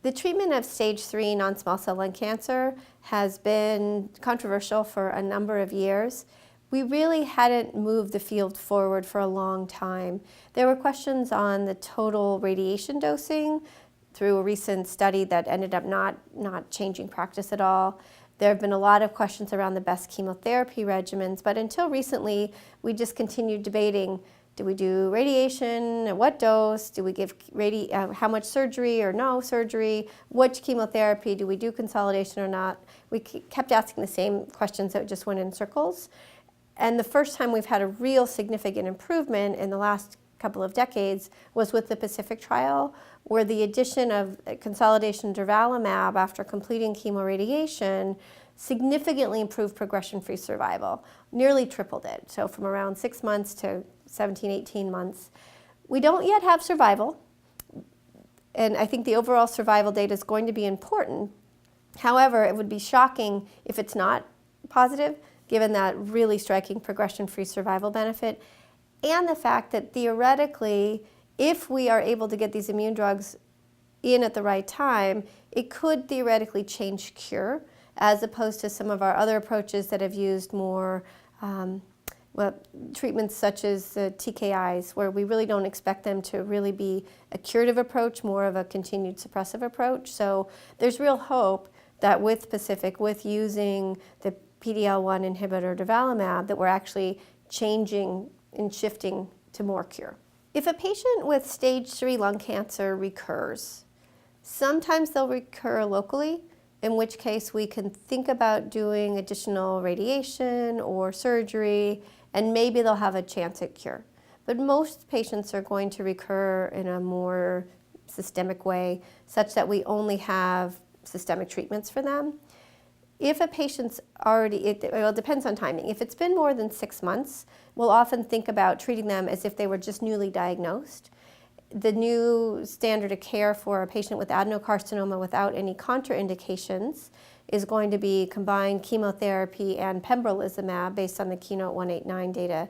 The treatment of stage 3 non-small cell lung cancer has been controversial for a number of years. We really hadn't moved the field forward for a long time. There were questions on the total radiation dosing through a recent study that ended up not changing practice at all. There have been a lot of questions around the best chemotherapy regimens, but until recently, we just continued debating, do we do radiation, at what dose, do we give how much surgery or no surgery, which chemotherapy, do we do consolidation or not? We kept asking the same questions that just went in circles. And the first time we've had a real significant improvement in the last couple of decades was with the Pacific trial, where the addition of consolidation durvalumab after completing chemoradiation significantly improved progression-free survival, nearly tripled it. So from around 6 months to 17, 18 months. We don't yet have survival, and I think the overall survival data is going to be important. However, it would be shocking if it's not positive, given that really striking progression-free survival benefit, and the fact that theoretically, if we are able to get these immune drugs in at the right time, it could theoretically change cure, as opposed to some of our other approaches that have used more treatments such as the TKIs, where we really don't expect them to really be a curative approach, more of a continued suppressive approach. So there's real hope that with Pacific, with using the PD-L1 inhibitor durvalumab, that we're actually changing and shifting to more cure. If a patient with stage 3 lung cancer recurs, sometimes they'll recur locally, in which case we can think about doing additional radiation or surgery, and maybe they'll have a chance at cure. But most patients are going to recur in a more systemic way, such that we only have systemic treatments for them. If a patient's already, it depends on timing. If it's been more than 6 months, we'll often think about treating them as if they were just newly diagnosed. The new standard of care for a patient with adenocarcinoma without any contraindications is going to be combined chemotherapy and pembrolizumab based on the Keynote 189 data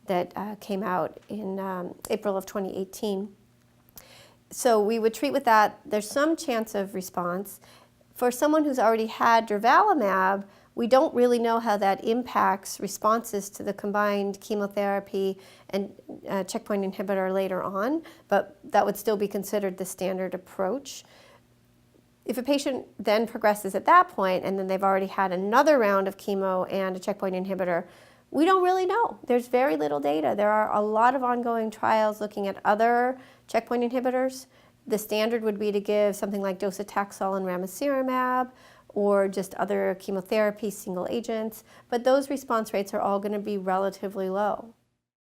that came out in April of 2018. So we would treat with that. There's some chance of response. For someone who's already had durvalumab, we don't really know how that impacts responses to the combined chemotherapy and checkpoint inhibitor later on, but that would still be considered the standard approach. If a patient then progresses at that point and then they've already had another round of chemo and a checkpoint inhibitor, we don't really know. There's very little data. There are a lot of ongoing trials looking at other checkpoint inhibitors. The standard would be to give something like docetaxel and ramucirumab, or just other chemotherapy single agents, but those response rates are all going to be relatively low.